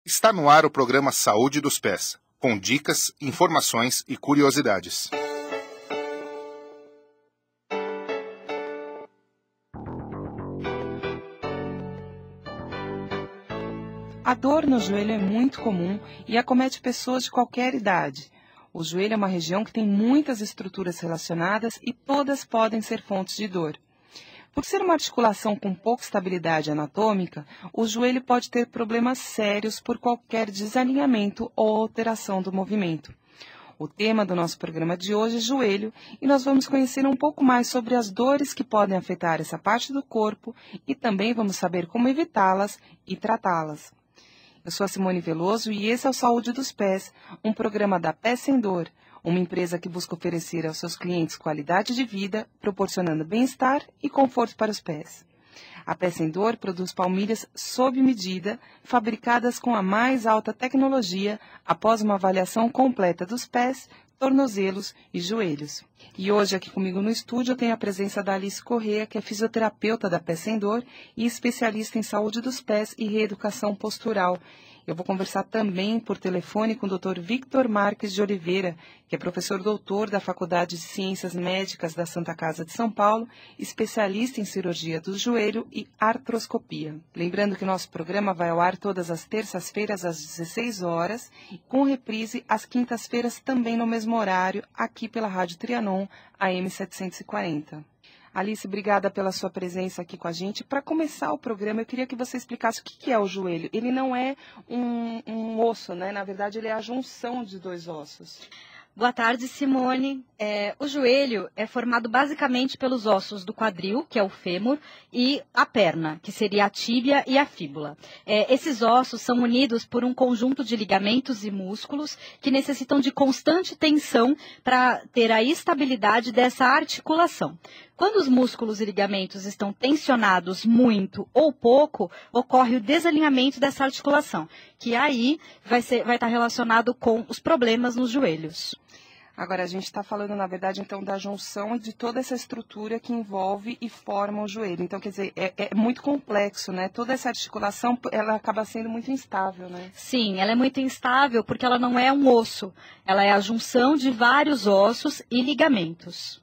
Está no ar o programa Saúde dos Pés, com dicas, informações e curiosidades. A dor no joelho é muito comum e acomete pessoas de qualquer idade. O joelho é uma região que tem muitas estruturas relacionadas e todas podem ser fontes de dor. Por ser uma articulação com pouca estabilidade anatômica, o joelho pode ter problemas sérios por qualquer desalinhamento ou alteração do movimento. O tema do nosso programa de hoje é joelho e nós vamos conhecer um pouco mais sobre as dores que podem afetar essa parte do corpo e também vamos saber como evitá-las e tratá-las. Eu sou a Simone Veloso e esse é o Saúde dos Pés, um programa da Pés Sem Dor, uma empresa que busca oferecer aos seus clientes qualidade de vida, proporcionando bem-estar e conforto para os pés. A Pés Sem Dor produz palmilhas sob medida, fabricadas com a mais alta tecnologia, após uma avaliação completa dos pés, tornozelos e joelhos. E hoje aqui comigo no estúdio eu tenho a presença da Alice Corrêa, que é fisioterapeuta da Pés Sem Dor e especialista em saúde dos pés e reeducação postural. Eu vou conversar também por telefone com o Dr. Victor Marques de Oliveira, que é professor doutor da Faculdade de Ciências Médicas da Santa Casa de São Paulo, especialista em cirurgia do joelho e artroscopia. Lembrando que nosso programa vai ao ar todas as terças-feiras às 16 horas, com reprise às quintas-feiras também no mesmo horário, aqui pela Rádio Trianon, AM 740. Alice, obrigada pela sua presença aqui com a gente. Para começar o programa, eu queria que você explicasse o que é o joelho. Ele não é um osso, né? Na verdade, ele é a junção de dois ossos. Boa tarde, Simone. O joelho é formado basicamente pelos ossos do quadril, que é o fêmur, e a perna, que seria a tíbia e a fíbula. Esses ossos são unidos por um conjunto de ligamentos e músculos que necessitam de constante tensão para ter a estabilidade dessa articulação. Quando os músculos e ligamentos estão tensionados muito ou pouco, ocorre o desalinhamento dessa articulação, que aí vai estar relacionado com os problemas nos joelhos. Agora, a gente está falando, na verdade, então, da junção de toda essa estrutura que envolve e forma o joelho. Então, quer dizer, é muito complexo, né? Toda essa articulação, ela acaba sendo muito instável, né? Sim, ela é muito instável porque ela não é um osso. Ela é a junção de vários ossos e ligamentos.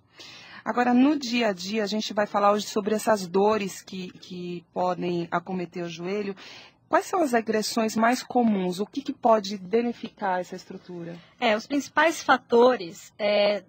Agora, no dia a dia, a gente vai falar hoje sobre essas dores que podem acometer o joelho. Quais são as agressões mais comuns? O que pode danificar essa estrutura? Os principais fatores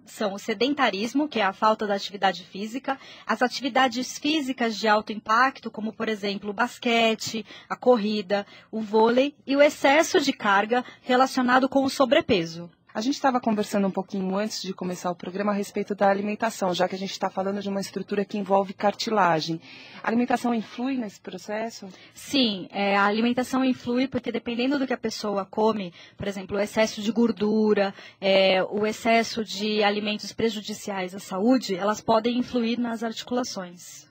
são o sedentarismo, que é a falta da atividade física, as atividades físicas de alto impacto, como, por exemplo, o basquete, a corrida, o vôlei e o excesso de carga relacionado com o sobrepeso. A gente estava conversando um pouquinho antes de começar o programa a respeito da alimentação, já que a gente está falando de uma estrutura que envolve cartilagem. A alimentação influi nesse processo? Sim, a alimentação influi porque dependendo do que a pessoa come, por exemplo, o excesso de gordura, o excesso de alimentos prejudiciais à saúde, elas podem influir nas articulações.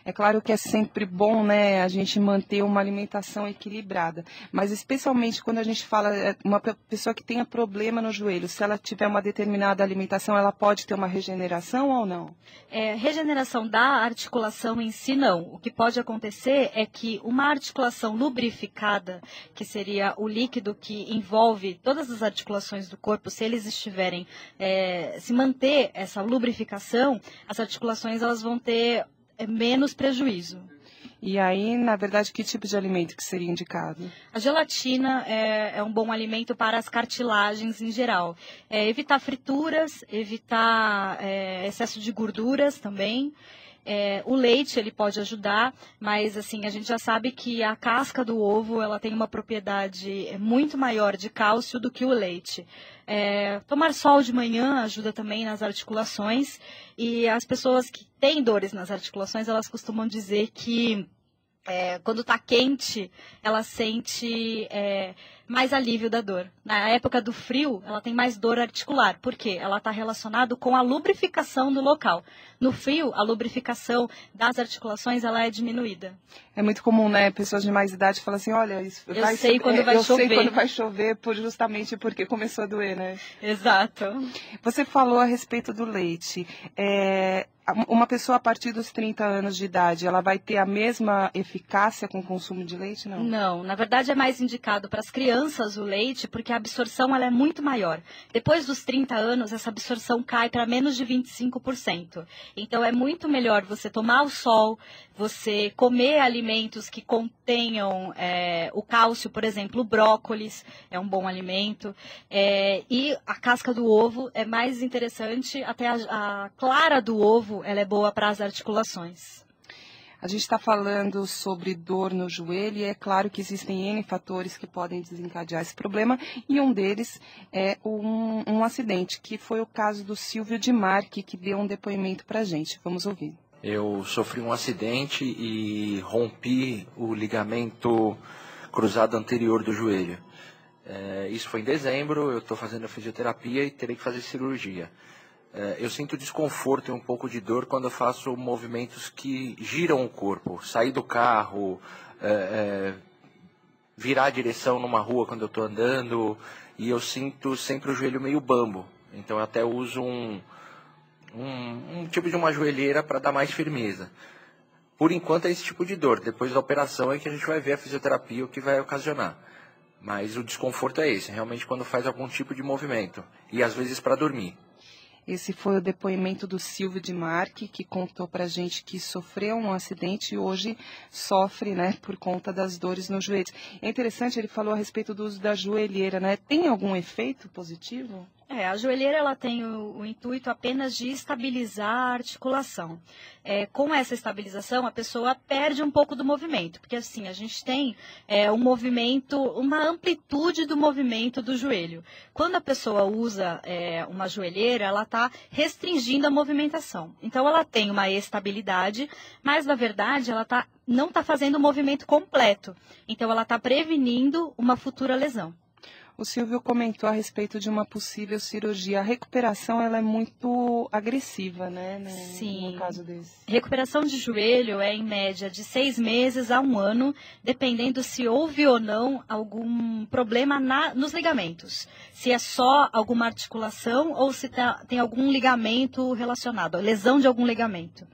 É claro que é sempre bom, né, a gente manter uma alimentação equilibrada, mas especialmente quando a gente fala uma pessoa que tenha problema no joelho, se ela tiver uma determinada alimentação, ela pode ter uma regeneração ou não? Regeneração da articulação em si, não. O que pode acontecer é que uma articulação lubrificada, que seria o líquido que envolve todas as articulações do corpo, se eles estiverem, se manter essa lubrificação, as articulações elas vão ter menos prejuízo. E aí, na verdade, que tipo de alimento que seria indicado? A gelatina é um bom alimento para as cartilagens em geral. Evitar frituras, evitar excesso de gorduras também. O leite ele pode ajudar, mas assim, a gente já sabe que a casca do ovo ela tem uma propriedade muito maior de cálcio do que o leite. Tomar sol de manhã ajuda também nas articulações e as pessoas que têm dores nas articulações, elas costumam dizer que quando está quente, ela sente mais alívio da dor. Na época do frio, ela tem mais dor articular. Por quê? Ela está relacionada com a lubrificação do local. No frio, a lubrificação das articulações ela é diminuída. É muito comum, né? Pessoas de mais idade falam assim, olha, eu sei quando vai chover, justamente porque começou a doer, né? Exato. Você falou a respeito do leite. Uma pessoa a partir dos 30 anos de idade, ela vai ter a mesma eficácia com o consumo de leite, não? Não, na verdade é mais indicado para as crianças o leite, porque a absorção ela é muito maior. Depois dos 30 anos, essa absorção cai para menos de 25%. Então é muito melhor você tomar o sol, você comer alimentos que contenham o cálcio, por exemplo, o brócolis é um bom alimento. E a casca do ovo é mais interessante, até a clara do ovo ela é boa para as articulações. A gente está falando sobre dor no joelho e é claro que existem N fatores que podem desencadear esse problema e um deles é um acidente, que foi o caso do Silvio Di Marchi, que deu um depoimento para a gente. Vamos ouvir. Eu sofri um acidente e rompi o ligamento cruzado anterior do joelho. Isso foi em dezembro, eu estou fazendo fisioterapia e terei que fazer cirurgia. Eu sinto desconforto e um pouco de dor quando eu faço movimentos que giram o corpo. Sair do carro, virar a direção numa rua quando eu estou andando, e eu sinto sempre o joelho meio bambo. Então eu até uso um tipo de uma joelheira para dar mais firmeza. Por enquanto é esse tipo de dor. Depois da operação é que a gente vai ver a fisioterapia, o que vai ocasionar. Mas o desconforto é esse, realmente quando faz algum tipo de movimento. E às vezes para dormir. Esse foi o depoimento do Silvio Di Marchi, que contou para a gente que sofreu um acidente e hoje sofre, né, por conta das dores nos joelhos. É interessante, ele falou a respeito do uso da joelheira, né? Tem algum efeito positivo? A joelheira ela tem o intuito apenas de estabilizar a articulação. Com essa estabilização, a pessoa perde um pouco do movimento, porque assim, a gente tem um movimento, uma amplitude do movimento do joelho. Quando a pessoa usa uma joelheira, ela está restringindo a movimentação. Então, ela tem uma estabilidade, mas na verdade, ela não está fazendo o movimento completo. Então, ela está prevenindo uma futura lesão. O Silvio comentou a respeito de uma possível cirurgia. A recuperação ela é muito agressiva, né? Sim. No caso desse. Recuperação de joelho é em média de 6 meses a 1 ano, dependendo se houve ou não algum problema nos ligamentos. Se é só alguma articulação ou se tem algum ligamento relacionado, lesão de algum ligamento.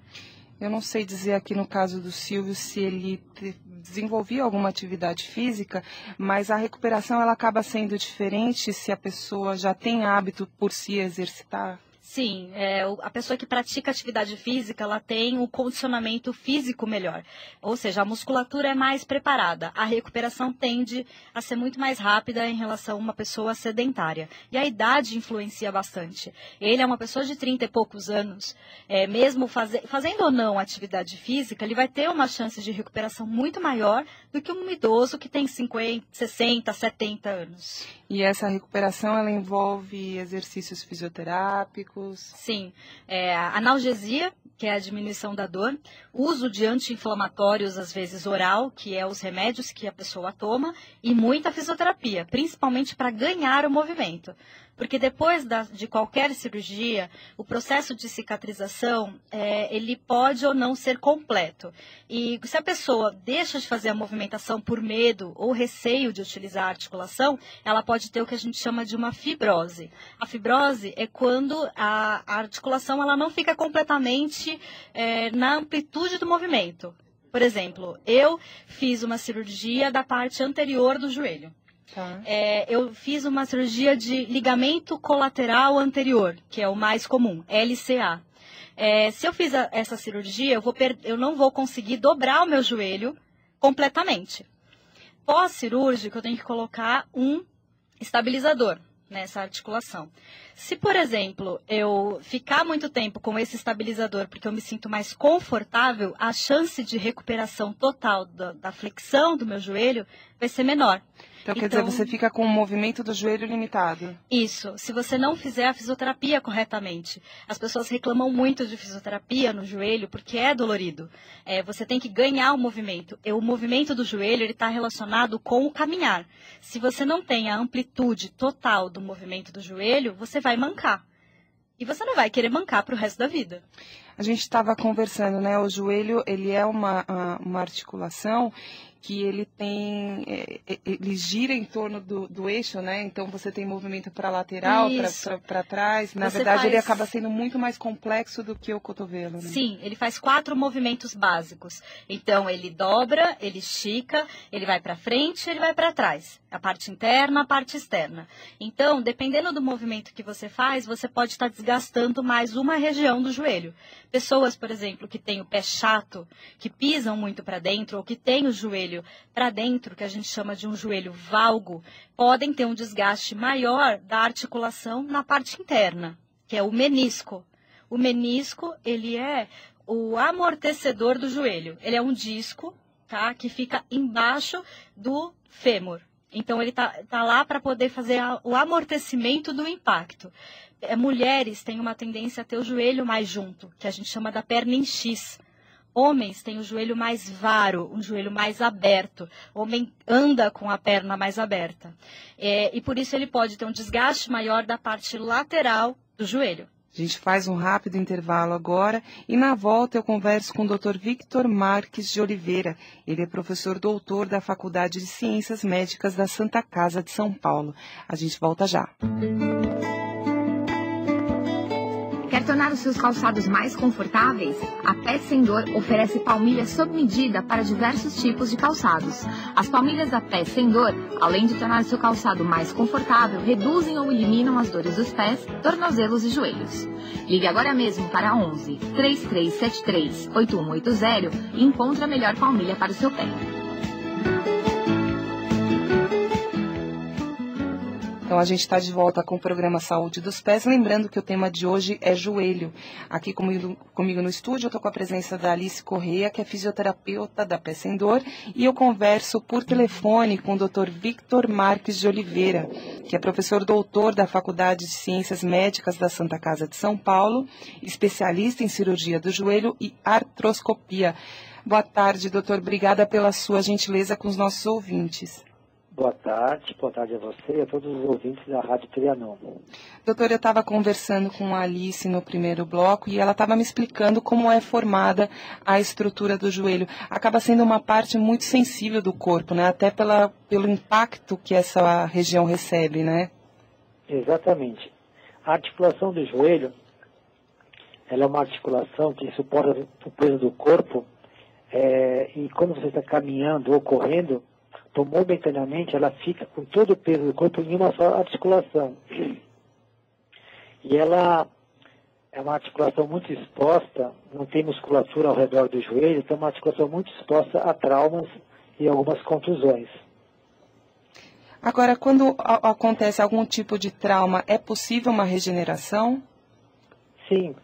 Eu não sei dizer aqui no caso do Silvio se ele desenvolvia alguma atividade física, mas a recuperação ela acaba sendo diferente se a pessoa já tem hábito por se exercitar? Sim, a pessoa que pratica atividade física, ela tem um condicionamento físico melhor. Ou seja, a musculatura é mais preparada. A recuperação tende a ser muito mais rápida em relação a uma pessoa sedentária. E a idade influencia bastante. Ele é uma pessoa de 30 e poucos anos. Mesmo fazendo ou não atividade física, ele vai ter uma chance de recuperação muito maior do que um idoso que tem 50, 60, 70 anos. E essa recuperação, ela envolve exercícios fisioterápicos? Sim, analgesia, que é a diminuição da dor, uso de anti-inflamatórios, às vezes oral, que é os remédios que a pessoa toma, e muita fisioterapia, principalmente para ganhar o movimento. Porque depois de qualquer cirurgia, o processo de cicatrização, ele pode ou não ser completo. E se a pessoa deixa de fazer a movimentação por medo ou receio de utilizar a articulação, ela pode ter o que a gente chama de uma fibrose. A fibrose é quando a articulação ela não fica completamente na amplitude do movimento. Por exemplo, eu fiz uma cirurgia da parte anterior do joelho. Tá. Eu fiz uma cirurgia de ligamento colateral anterior, que é o mais comum, LCA. Se eu fiz essa cirurgia, eu não vou conseguir dobrar o meu joelho completamente. Pós-cirúrgico, eu tenho que colocar um estabilizador nessa articulação. Se, por exemplo, eu ficar muito tempo com esse estabilizador porque eu me sinto mais confortável, a chance de recuperação total da flexão do meu joelho vai ser menor. Então, quer dizer, você fica com o movimento do joelho limitado. Isso, se você não fizer a fisioterapia corretamente. As pessoas reclamam muito de fisioterapia no joelho porque é dolorido. Você tem que ganhar o movimento. O movimento do joelho está relacionado com o caminhar. Se você não tem a amplitude total do movimento do joelho, você vai mancar. E você não vai querer mancar para o resto da vida. A gente estava conversando, né? O joelho, ele é uma articulação que ele gira em torno do eixo, né? Então você tem movimento para lateral, para trás. Na verdade, ele acaba sendo muito mais complexo do que o cotovelo, né? Sim, ele faz 4 movimentos básicos. Então ele dobra, ele estica, ele vai para frente, ele vai para trás. A parte interna, a parte externa. Então, dependendo do movimento que você faz, você pode estar desgastando mais uma região do joelho. Pessoas, por exemplo, que têm o pé chato, que pisam muito para dentro, ou que têm o joelho para dentro, que a gente chama de um joelho valgo, podem ter um desgaste maior da articulação na parte interna, que é o menisco. O menisco, ele é o amortecedor do joelho. Ele é um disco, tá, que fica embaixo do fêmur. Então, ele tá lá para poder fazer o amortecimento do impacto. Mulheres têm uma tendência a ter o joelho mais junto, que a gente chama da perna em X. Homens têm o joelho mais varo, um joelho mais aberto. O homem anda com a perna mais aberta. E por isso ele pode ter um desgaste maior da parte lateral do joelho. A gente faz um rápido intervalo agora e na volta eu converso com o Dr. Victor Marques de Oliveira. Ele é professor doutor da Faculdade de Ciências Médicas da Santa Casa de São Paulo. A gente volta já. Quer tornar os seus calçados mais confortáveis? A Pé Sem Dor oferece palmilhas sob medida para diversos tipos de calçados. As palmilhas da Pé Sem Dor, além de tornar seu calçado mais confortável, reduzem ou eliminam as dores dos pés, tornozelos e joelhos. Ligue agora mesmo para 11 3373 8180 e encontre a melhor palmilha para o seu pé. Então, a gente está de volta com o programa Saúde dos Pés. Lembrando que o tema de hoje é joelho. Aqui comigo no estúdio, eu estou com a presença da Alice Correia, que é fisioterapeuta da Pé Sem Dor, e eu converso por telefone com o Dr. Victor Marques de Oliveira, que é professor doutor da Faculdade de Ciências Médicas da Santa Casa de São Paulo, especialista em cirurgia do joelho e artroscopia. Boa tarde, doutor. Obrigada pela sua gentileza com os nossos ouvintes. Boa tarde a você e a todos os ouvintes da Rádio Trianon. Doutor, eu estava conversando com a Alice no primeiro bloco e ela estava me explicando como é formada a estrutura do joelho. Acaba sendo uma parte muito sensível do corpo, né? Até pelo impacto que essa região recebe, né? Exatamente. A articulação do joelho, ela é uma articulação que suporta o peso do corpo e quando você está caminhando ou correndo, então, momentaneamente, ela fica com todo o peso do corpo em uma só articulação. E ela é uma articulação muito exposta, não tem musculatura ao redor do joelho, então é uma articulação muito exposta a traumas e algumas contusões. Agora, quando acontece algum tipo de trauma, é possível uma regeneração? Sim,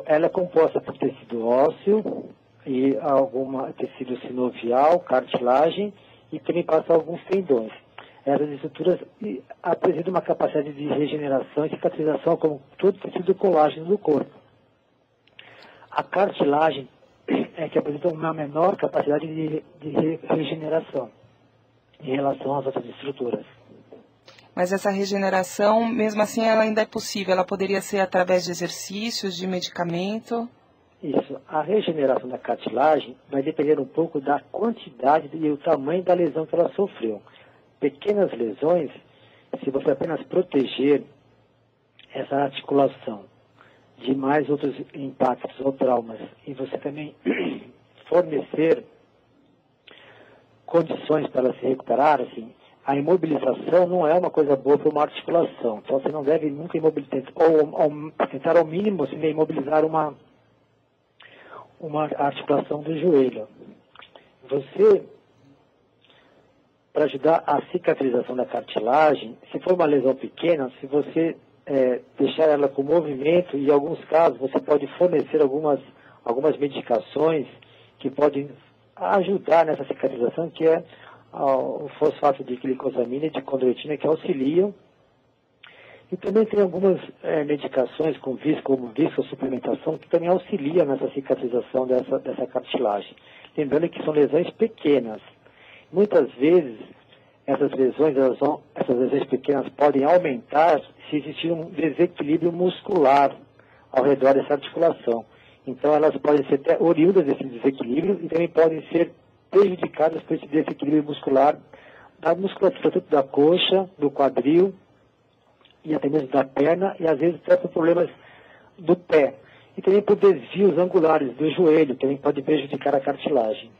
ela é composta por tecido ósseo, e algum tecido sinovial, cartilagem e também passa alguns tendões. Essas estruturas apresentam uma capacidade de regeneração e cicatrização como todo tecido colágeno do corpo. A cartilagem é que apresenta uma menor capacidade de regeneração em relação às outras estruturas. Mas essa regeneração, mesmo assim, ela ainda é possível? Ela poderia ser através de exercícios, de medicamento? Isso. A regeneração da cartilagem vai depender um pouco da quantidade e o tamanho da lesão que ela sofreu. Pequenas lesões, se você apenas proteger essa articulação de mais outros impactos ou traumas e você também fornecer condições para ela se recuperar, assim, a imobilização não é uma coisa boa para uma articulação. Então você não deve nunca imobilizar, ou tentar ao mínimo assim, imobilizar uma articulação do joelho. Você, para ajudar a cicatrização da cartilagem, se for uma lesão pequena, se você deixar ela com movimento, e em alguns casos você pode fornecer algumas medicações que podem ajudar nessa cicatrização, que é o fosfato de glicosamina e de condroitina, que auxiliam. E também tem algumas medicações como viscosuplementação que também auxiliam nessa cicatrização dessa cartilagem. Lembrando que são lesões pequenas. Muitas vezes essas lesões pequenas podem aumentar se existir um desequilíbrio muscular ao redor dessa articulação. Então, elas podem ser até oriundas desse desequilíbrio e também podem ser prejudicadas por esse desequilíbrio muscular da musculatura tanto da coxa, do quadril e até mesmo da perna, e às vezes até por problemas do pé. E também por desvios angulares do joelho, também pode prejudicar a cartilagem.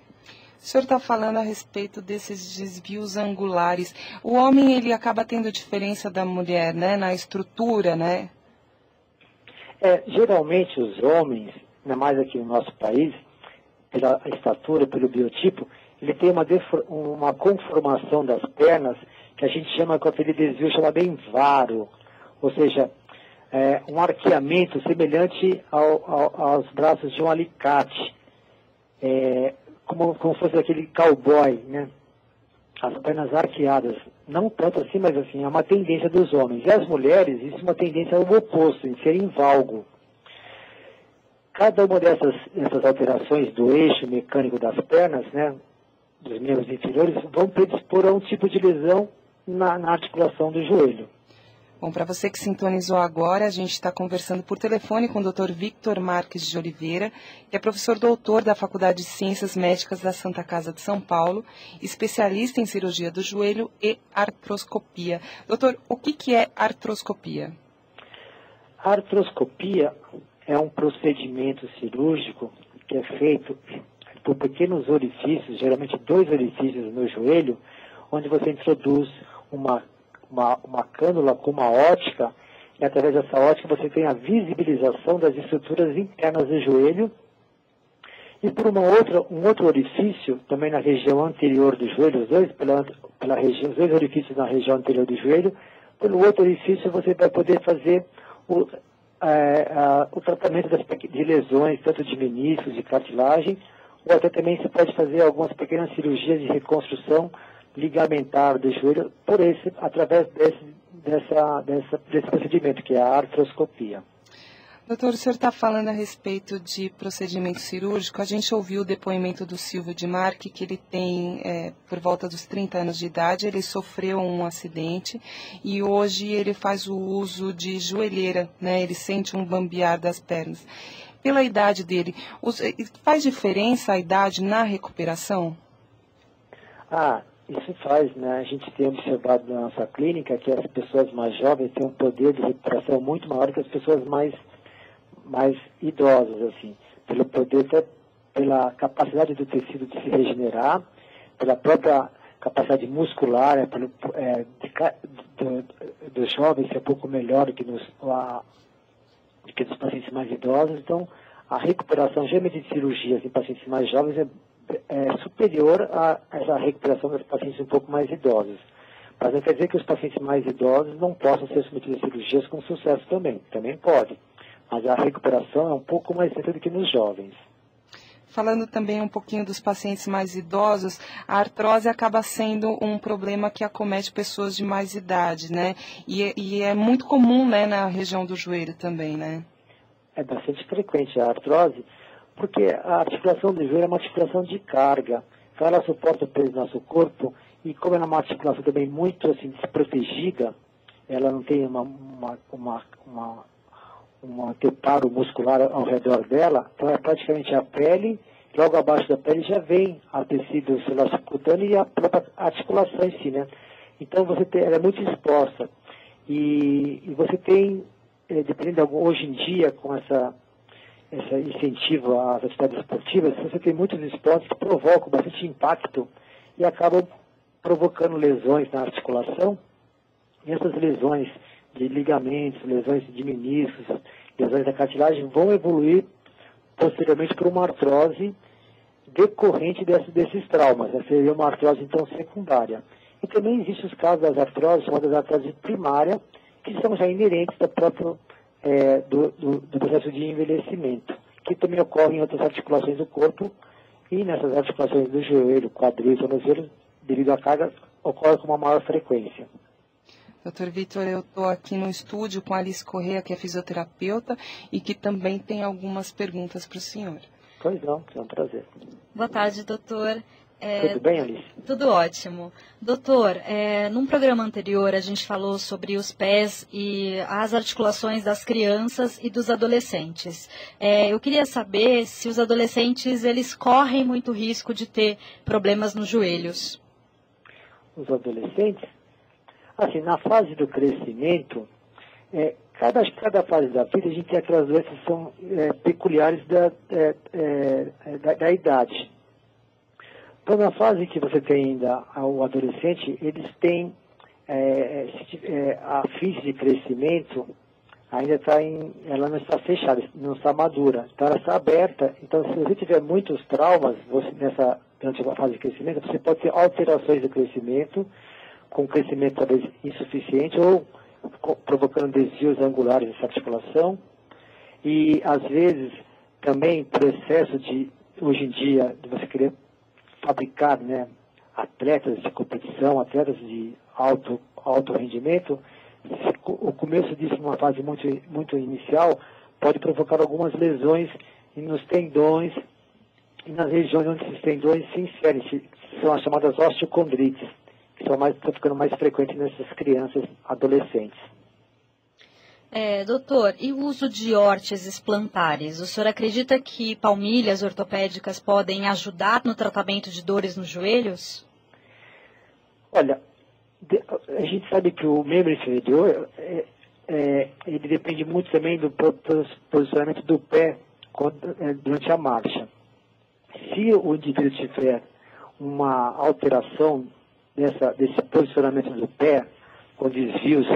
O senhor está falando a respeito desses desvios angulares. O homem, ele acaba tendo diferença da mulher, né, na estrutura, né? Geralmente os homens, ainda mais aqui no nosso país, pela estatura, pelo biotipo, ele tem uma conformação das pernas que a gente chama, com aquele desvio chamado envaro, ou seja, um arqueamento semelhante aos braços de um alicate, como fosse aquele cowboy, né? As pernas arqueadas, não tanto assim, mas assim, é uma tendência dos homens. E as mulheres, existe uma tendência ao oposto, em ser em valgo. Cada uma dessas alterações do eixo mecânico das pernas, né, dos membros inferiores, vão predispor a um tipo de lesão na articulação do joelho. Bom, para você que sintonizou agora, a gente está conversando por telefone com o Dr. Victor Marques de Oliveira, que é professor doutor da Faculdade de Ciências Médicas da Santa Casa de São Paulo, especialista em cirurgia do joelho e artroscopia. Doutor, o que é artroscopia? A artroscopia é um procedimento cirúrgico que é feito por pequenos orifícios, geralmente 2 orifícios no joelho, onde você introduz uma cânula com uma ótica, e através dessa ótica você tem a visibilização das estruturas internas do joelho, e por um outro orifício, também na região anterior do joelho, os dois orifícios na região anterior do joelho, pelo outro orifício você vai poder fazer o tratamento de lesões, tanto de meniscos, de cartilagem, ou até também você pode fazer algumas pequenas cirurgias de reconstrução ligamentar do joelho através desse procedimento, que é a artroscopia. Doutor, o senhor está falando a respeito de procedimento cirúrgico. A gente ouviu o depoimento do Silvio de Marque, que ele tem, por volta dos 30 anos de idade, ele sofreu um acidente e hoje ele faz o uso de joelheira, né? Ele sente um bambear das pernas. Pela idade dele, faz diferença a idade na recuperação? Isso faz, né? A gente tem observado na nossa clínica que as pessoas mais jovens têm um poder de recuperação muito maior que as pessoas mais idosas, assim, pelo poder, até pela capacidade do tecido de se regenerar, pela própria capacidade muscular, dos jovens ser um pouco melhor do que dos pacientes mais idosos. Então, a recuperação, geralmente de cirurgias em pacientes mais jovens, é superior a essa recuperação dos pacientes um pouco mais idosos. Mas não quer dizer que os pacientes mais idosos não possam ser submetidos a cirurgias com sucesso também. Também pode. Mas a recuperação é um pouco mais lenta do que nos jovens. Falando também um pouquinho dos pacientes mais idosos, a artrose acaba sendo um problema que acomete pessoas de mais idade, né? E é muito comum, né, na região do joelho também, né? É bastante frequente a artrose, porque a articulação do joelho é uma articulação de carga. Então ela suporta o peso do nosso corpo, e como ela é uma articulação também muito assim, desprotegida, ela não tem um anteparo muscular ao redor dela, então é praticamente a pele, logo abaixo da pele já vem a tecido celular subcutâneo e a própria articulação em si, né? Então ela é muito exposta. E você tem, dependendo hoje em dia, com esse incentivo às atividades esportivas, você tem muitos esportes que provocam bastante impacto e acabam provocando lesões na articulação, e essas lesões de ligamentos, lesões de meniscos, lesões da cartilagem vão evoluir posteriormente para uma artrose decorrente desses traumas. Essa seria uma artrose, então, secundária. E também existem os casos das artroses, chamadas artroses primárias, que são já inerentes do próprio do processo de envelhecimento, que também ocorrem em outras articulações do corpo, e nessas articulações do joelho, quadril e tornozelo, devido à carga, ocorre com uma maior frequência. Doutor Victor, eu estou aqui no estúdio com a Alice Correia, que é fisioterapeuta, e que também tem algumas perguntas para o senhor. Pois não, é um prazer. Boa tarde, doutor. Tudo bem, Alice? Tudo ótimo. Doutor, num programa anterior a gente falou sobre os pés e as articulações das crianças e dos adolescentes. Eu queria saber se os adolescentes eles correm muito risco de ter problemas nos joelhos. Os adolescentes? Assim, na fase do crescimento, cada fase da vida a gente tem aquelas doenças que são peculiares da idade. Então, na fase que você tem ainda o adolescente, eles têm a fase de crescimento ainda ela não está fechada, não está madura, então ela está aberta. Então, se você tiver muitos traumas durante a fase de crescimento, você pode ter alterações do crescimento, com crescimento talvez insuficiente ou provocando desvios angulares dessa articulação. E, às vezes, também por excesso hoje em dia, de você querer fabricar, né, atletas de competição, atletas de alto rendimento, o começo disso numa fase muito, muito inicial pode provocar algumas lesões nos tendões e nas regiões onde esses tendões se inserem, são as chamadas osteocondrites, que estão ficando mais frequentes nessas crianças adolescentes. Doutor, e o uso de órteses plantares? O senhor acredita que palmilhas ortopédicas podem ajudar no tratamento de dores nos joelhos? Olha, a gente sabe que o membro inferior, ele depende muito também do posicionamento do pé durante a marcha. Se o indivíduo tiver uma alteração desse posicionamento do pé, com desvios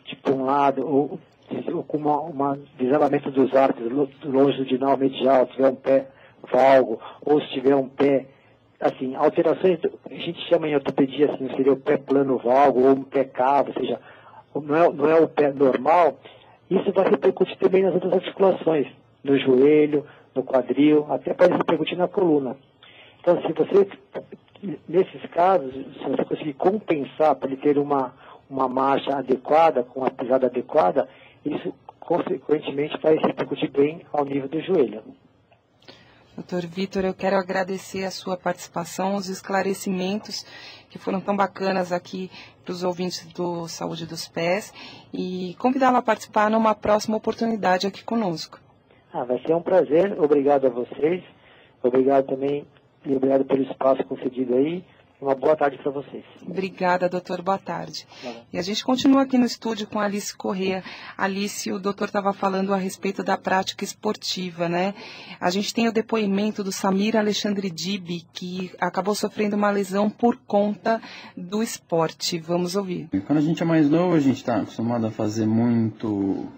de um lado, ou com um desabamento dos arcos longitudinal medial, se tiver um pé valgo, ou se tiver um pé, assim, alterações, a gente chama em ortopedia, assim, seria o pé plano valgo, ou um pé cavo, ou seja, não é o pé normal, isso vai repercutir também nas outras articulações, no joelho, no quadril, até pode repercutir na coluna. Então, se você, nesses casos, se você conseguir compensar para ele ter uma marcha adequada, com uma pisada adequada, isso, consequentemente, vai repercutir bem ao nível do joelho. Doutor Vitor, eu quero agradecer a sua participação, os esclarecimentos que foram tão bacanas aqui para os ouvintes do Saúde dos Pés e convidá-lo a participar numa próxima oportunidade aqui conosco. Vai ser um prazer, obrigado a vocês, obrigado também e obrigado pelo espaço concedido aí. Uma boa tarde para vocês. Obrigada, doutor. Boa tarde. E a gente continua aqui no estúdio com a Alice Corrêa. Alice, o doutor estava falando a respeito da prática esportiva, né? A gente tem o depoimento do Samir Alexandre Dibi, que acabou sofrendo uma lesão por conta do esporte. Vamos ouvir. Quando a gente é mais novo, a gente está acostumado a fazer muitos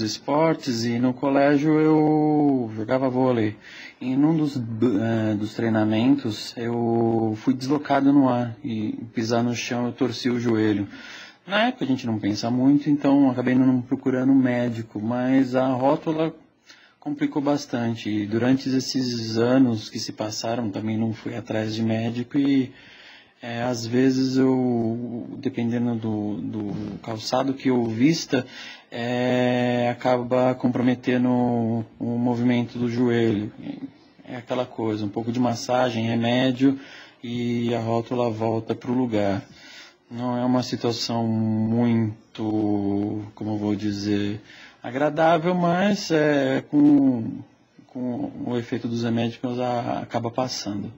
esportes e no colégio eu jogava vôlei. E num dos treinamentos eu fui deslocado no ar e pisar no chão eu torci o joelho. Na época a gente não pensa muito, então acabei não procurando um médico, mas a rótula complicou bastante. E durante esses anos que se passaram também não fui atrás de médico e às vezes eu, dependendo do calçado que eu vista, acaba comprometendo o movimento do joelho. É aquela coisa, um pouco de massagem, remédio e a rótula volta para o lugar. Não é uma situação muito, como eu vou dizer, agradável, mas com o efeito dos remédios acaba passando.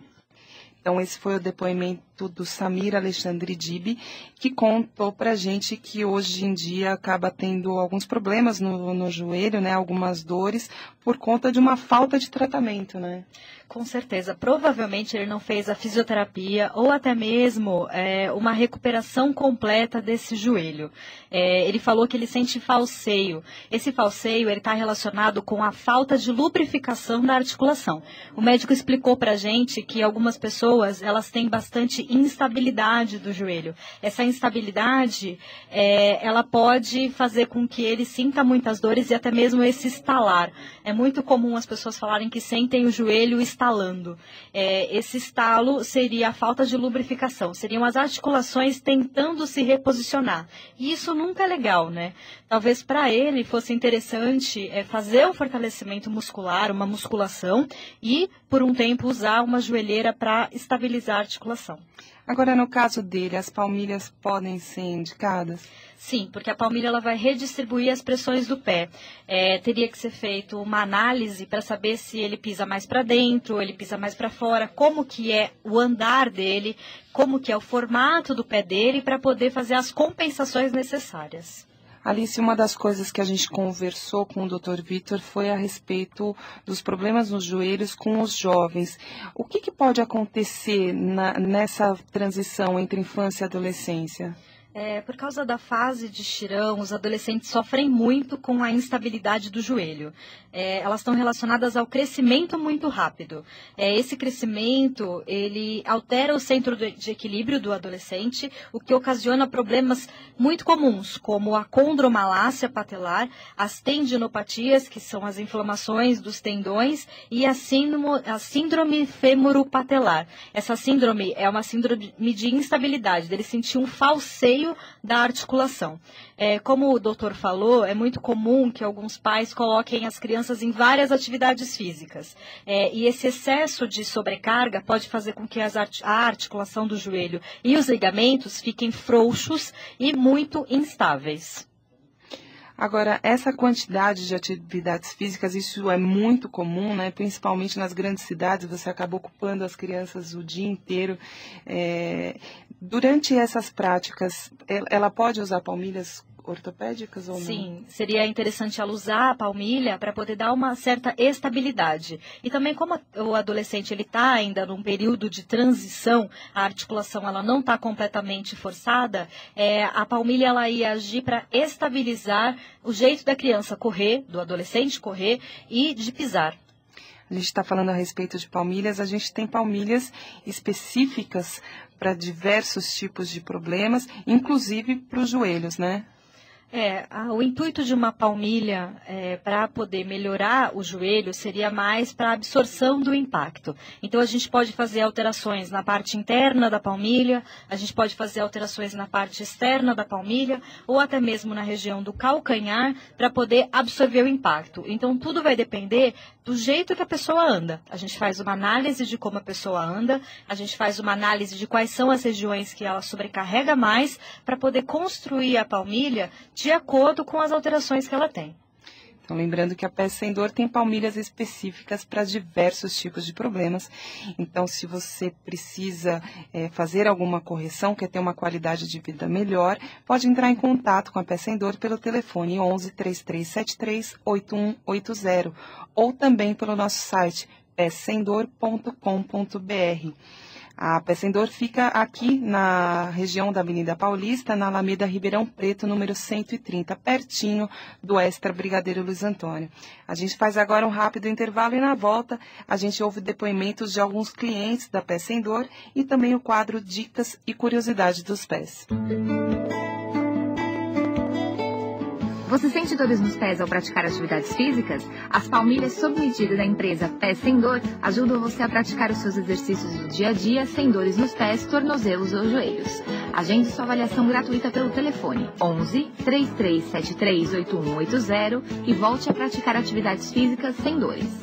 Então, esse foi o depoimento do Samir Alexandre Dibi, que contou pra gente que hoje em dia acaba tendo alguns problemas no joelho, né, algumas dores, por conta de uma falta de tratamento, né? Com certeza. Provavelmente ele não fez a fisioterapia ou até mesmo uma recuperação completa desse joelho. Ele falou que ele sente falseio. Esse falseio está relacionado com a falta de lubrificação da articulação. O médico explicou pra gente que algumas pessoas elas têm bastante instabilidade do joelho. Essa instabilidade, ela pode fazer com que ele sinta muitas dores e até mesmo esse estalar. É muito comum as pessoas falarem que sentem o joelho estalando. Esse estalo seria a falta de lubrificação, seriam as articulações tentando se reposicionar. E isso nunca é legal, né? Talvez para ele fosse interessante fazer o fortalecimento muscular, uma musculação, e por um tempo usar uma joelheira para estabilizar a articulação. Agora, no caso dele, as palmilhas podem ser indicadas? Sim, porque a palmilha ela vai redistribuir as pressões do pé. Teria que ser feito uma análise para saber se ele pisa mais para dentro, ele pisa mais para fora, como que é o andar dele, como que é o formato do pé dele, para poder fazer as compensações necessárias. Alice, uma das coisas que a gente conversou com o Dr. Vitor foi a respeito dos problemas nos joelhos com os jovens. O que pode acontecer nessa transição entre infância e adolescência? Por causa da fase de estirão, os adolescentes sofrem muito com a instabilidade do joelho. Elas estão relacionadas ao crescimento muito rápido. Esse crescimento, ele altera o centro de equilíbrio do adolescente, o que ocasiona problemas muito comuns, como a condromalácia patelar, as tendinopatias, que são as inflamações dos tendões, e a síndrome fêmuro-patelar. Essa síndrome é uma síndrome de instabilidade, dele sentir um falseio da articulação. Como o doutor falou, é muito comum que alguns pais coloquem as crianças em várias atividades físicas. E esse excesso de sobrecarga pode fazer com que a articulação do joelho e os ligamentos fiquem frouxos e muito instáveis. Agora, essa quantidade de atividades físicas, isso é muito comum, né? Principalmente nas grandes cidades, você acaba ocupando as crianças o dia inteiro. Durante essas práticas, ela pode usar palmilhas ortopédicas ou não? Sim, seria interessante ela usar a palmilha para poder dar uma certa estabilidade. E também como o adolescente ele está ainda num período de transição, a articulação ela não está completamente forçada, a palmilha ela ia agir para estabilizar o jeito da criança correr, do adolescente correr e de pisar. A gente está falando a respeito de palmilhas, a gente tem palmilhas específicas para diversos tipos de problemas, inclusive para os joelhos, né? O intuito de uma palmilha para poder melhorar o joelho seria mais para a absorção do impacto. Então, a gente pode fazer alterações na parte interna da palmilha, a gente pode fazer alterações na parte externa da palmilha, ou até mesmo na região do calcanhar, para poder absorver o impacto. Então, tudo vai depender do jeito que a pessoa anda. A gente faz uma análise de como a pessoa anda, a gente faz uma análise de quais são as regiões que ela sobrecarrega mais, para poder construir a palmilha de acordo com as alterações que ela tem. Então, lembrando que a Pés Sem Dor tem palmilhas específicas para diversos tipos de problemas. Então, se você precisa fazer alguma correção, quer ter uma qualidade de vida melhor, pode entrar em contato com a Pés Sem Dor pelo telefone 11 3373 8180 ou também pelo nosso site pessemdor.com.br. A Pés Sem Dor fica aqui na região da Avenida Paulista, na Alameda Ribeirão Preto, número 130, pertinho do Extra Brigadeiro Luiz Antônio. A gente faz agora um rápido intervalo e na volta a gente ouve depoimentos de alguns clientes da Pés Sem Dor e também o quadro Dicas e Curiosidades dos Pés. Você sente dores nos pés ao praticar atividades físicas? As palmilhas sob medida da empresa Pés Sem Dor ajudam você a praticar os seus exercícios do dia a dia sem dores nos pés, tornozelos ou joelhos. Agende sua avaliação gratuita pelo telefone 11 3373 8180 e volte a praticar atividades físicas sem dores.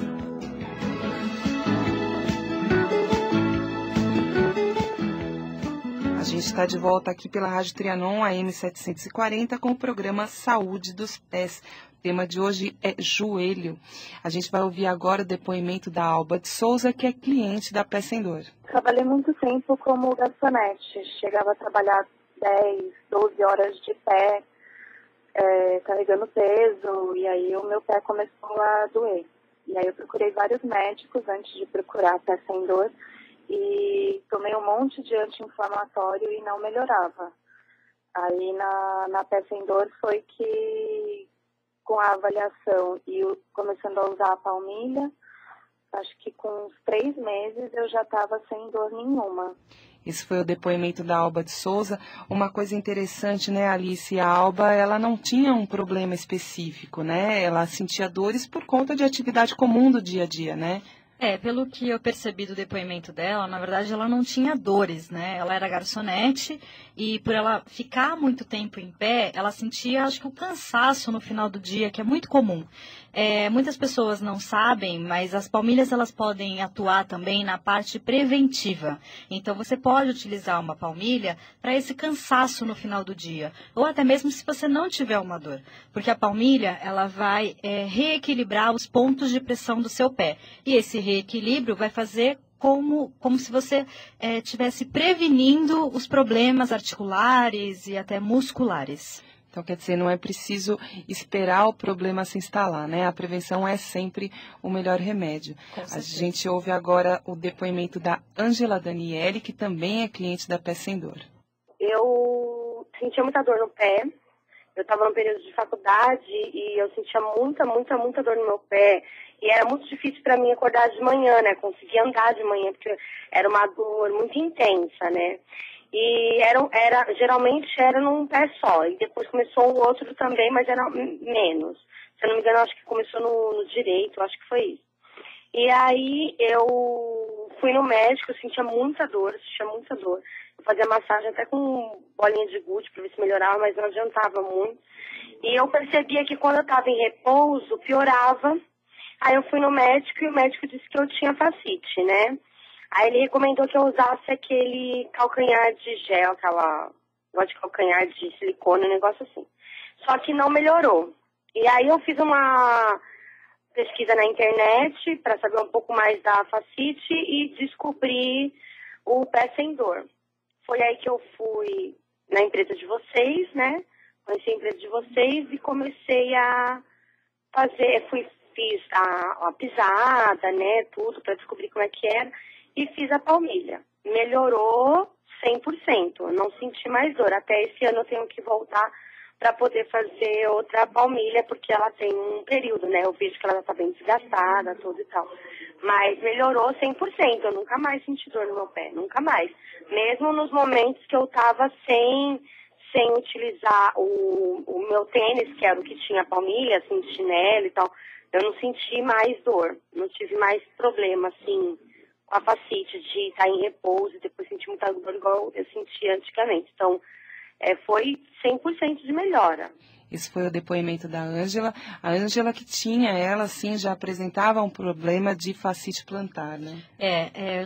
A gente está de volta aqui pela Rádio Trianon, AM 740, com o programa Saúde dos Pés. O tema de hoje é joelho. A gente vai ouvir agora o depoimento da Alba de Souza, que é cliente da Pés Sem Dor. Trabalhei muito tempo como garçonete. Chegava a trabalhar 10, 12 horas de pé, carregando peso, e aí o meu pé começou a doer. E aí eu procurei vários médicos antes de procurar a Pés Sem Dor, e tomei um monte de anti-inflamatório e não melhorava. Aí na Pés Sem Dor foi que, com a avaliação e começando a usar a palmilha, Acho que com uns 3 meses eu já estava sem dor nenhuma. Esse foi o depoimento da Alba de Souza. Uma coisa interessante, né, Alice? A Alba, ela não tinha um problema específico, né? Ela sentia dores por conta de atividade comum do dia a dia, né? Pelo que eu percebi do depoimento dela, na verdade ela não tinha dores, né? Ela era garçonete e por ela ficar muito tempo em pé, ela sentia, acho que o cansaço no final do dia, que é muito comum. Muitas pessoas não sabem, mas as palmilhas elas podem atuar também na parte preventiva. Então você pode utilizar uma palmilha para esse cansaço no final do dia, ou até mesmo se você não tiver uma dor, porque a palmilha ela vai reequilibrar os pontos de pressão do seu pé e esse reequilíbrio vai fazer como se você estivesse prevenindo os problemas articulares e até musculares. Então, quer dizer, não é preciso esperar o problema se instalar, né? A prevenção é sempre o melhor remédio. A gente ouve agora o depoimento da Ângela Daniele, que também é cliente da Pé Sem Dor. Eu sentia muita dor no pé. Eu estava no período de faculdade e eu sentia muita dor no meu pé. E era muito difícil para mim acordar de manhã, né? Conseguir andar de manhã, porque era uma dor muito intensa, né? E geralmente era num pé só. E depois começou o outro também, mas era menos. Se eu não me engano, acho que começou no direito, acho que foi isso. E aí eu fui no médico, eu sentia muita dor. Eu fazia massagem até com bolinha de gude para ver se melhorava, mas não adiantava muito. E eu percebia que quando eu estava em repouso, piorava. Aí eu fui no médico e o médico disse que eu tinha fascite, né? Aí ele recomendou que eu usasse aquele calcanhar de gel, negócio de calcanhar de silicone, um negócio assim. Só que não melhorou. E aí eu fiz uma pesquisa na internet para saber um pouco mais da fascite e descobri o Pé Sem Dor. Foi aí que eu fui na empresa de vocês, né? Conheci a empresa de vocês e comecei a fazer, fiz a pisada, né? Tudo para descobrir como é que era. E fiz a palmilha. Melhorou 100%. Eu não senti mais dor. Até esse ano eu tenho que voltar para poder fazer outra palmilha, porque ela tem um período, né? Eu vejo que ela já está bem desgastada, tudo e tal. Mas melhorou 100%. Eu nunca mais senti dor no meu pé. Nunca mais. Mesmo nos momentos que eu estava sem utilizar o meu tênis, que era o que tinha palmilha, assim, de chinelo e tal, eu não senti mais dor. Não tive mais problema, assim, com a fascite de estar em repouso e depois sentir muita dor igual eu sentia antigamente. Então, foi 100% de melhora. Esse foi o depoimento da Ângela. A Ângela que tinha, ela sim, já apresentava um problema de fascite plantar, né?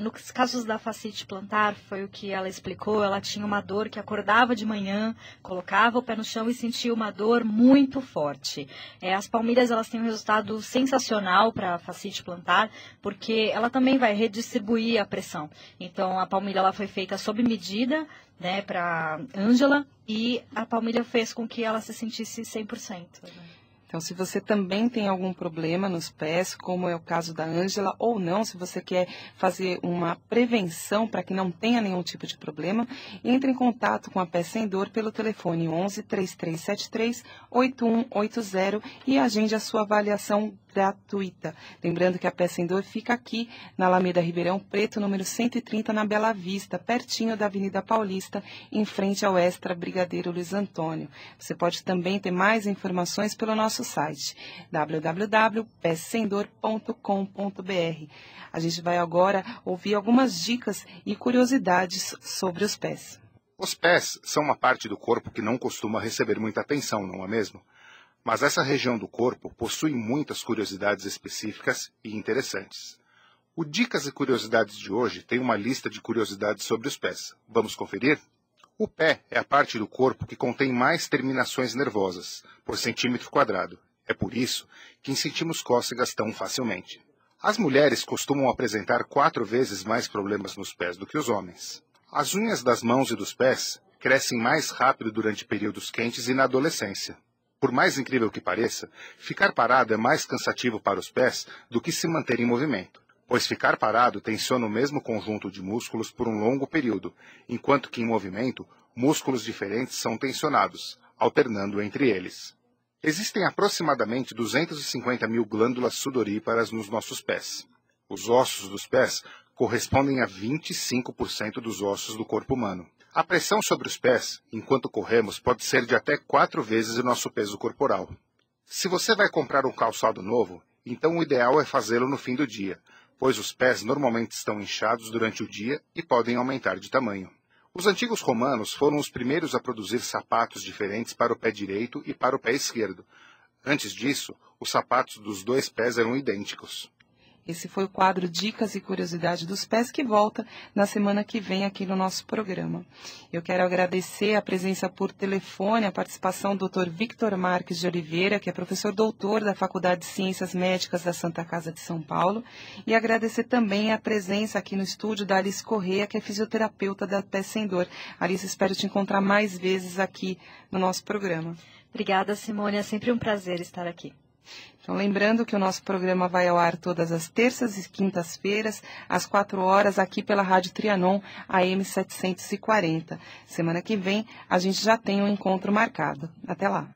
Nos casos da fascite plantar, foi o que ela explicou, ela tinha uma dor que acordava de manhã, colocava o pé no chão e sentia uma dor muito forte. As palmilhas, elas têm um resultado sensacional para a fascite plantar, porque ela também vai redistribuir a pressão. Então, a palmilha ela foi feita sob medida, né, para Ângela, e a palmilha fez com que ela se sentisse 100%. Né? Então, se você também tem algum problema nos pés, como é o caso da Ângela, ou não, se você quer fazer uma prevenção para que não tenha nenhum tipo de problema, entre em contato com a Pé Sem Dor pelo telefone 11 3373 8180 e agende a sua avaliação gratuita. Lembrando que a Pé Sem Dor fica aqui na Alameda Ribeirão Preto, número 130, na Bela Vista, pertinho da Avenida Paulista, em frente ao Extra Brigadeiro Luiz Antônio. Você pode também ter mais informações pelo nosso site www.pessemdor.com.br. A gente vai agora ouvir algumas dicas e curiosidades sobre os pés. Os pés são uma parte do corpo que não costuma receber muita atenção, não é mesmo? Mas essa região do corpo possui muitas curiosidades específicas e interessantes. O Dicas e Curiosidades de hoje tem uma lista de curiosidades sobre os pés. Vamos conferir? O pé é a parte do corpo que contém mais terminações nervosas, por centímetro quadrado. É por isso que sentimos cócegas tão facilmente. As mulheres costumam apresentar 4 vezes mais problemas nos pés do que os homens. As unhas das mãos e dos pés crescem mais rápido durante períodos quentes e na adolescência. Por mais incrível que pareça, ficar parado é mais cansativo para os pés do que se manter em movimento, pois ficar parado tensiona o mesmo conjunto de músculos por um longo período, enquanto que em movimento, músculos diferentes são tensionados, alternando entre eles. Existem aproximadamente 250 mil glândulas sudoríparas nos nossos pés. Os ossos dos pés correspondem a 25% dos ossos do corpo humano. A pressão sobre os pés, enquanto corremos, pode ser de até 4 vezes o nosso peso corporal. Se você vai comprar um calçado novo, então o ideal é fazê-lo no fim do dia, pois os pés normalmente estão inchados durante o dia e podem aumentar de tamanho. Os antigos romanos foram os primeiros a produzir sapatos diferentes para o pé direito e para o pé esquerdo. Antes disso, os sapatos dos 2 pés eram idênticos. Esse foi o quadro Dicas e Curiosidade dos Pés, que volta na semana que vem aqui no nosso programa. Eu quero agradecer a presença por telefone, a participação do Dr. Victor Marques de Oliveira, que é professor doutor da Faculdade de Ciências Médicas da Santa Casa de São Paulo, e agradecer também a presença aqui no estúdio da Alice Correia, que é fisioterapeuta da Pés Sem Dor. Alice, espero te encontrar mais vezes aqui no nosso programa. Obrigada, Simone. É sempre um prazer estar aqui. Então, lembrando que o nosso programa vai ao ar todas as terças e quintas-feiras, às 4 horas, aqui pela Rádio Trianon, AM 740. Semana que vem, a gente já tem um encontro marcado. Até lá.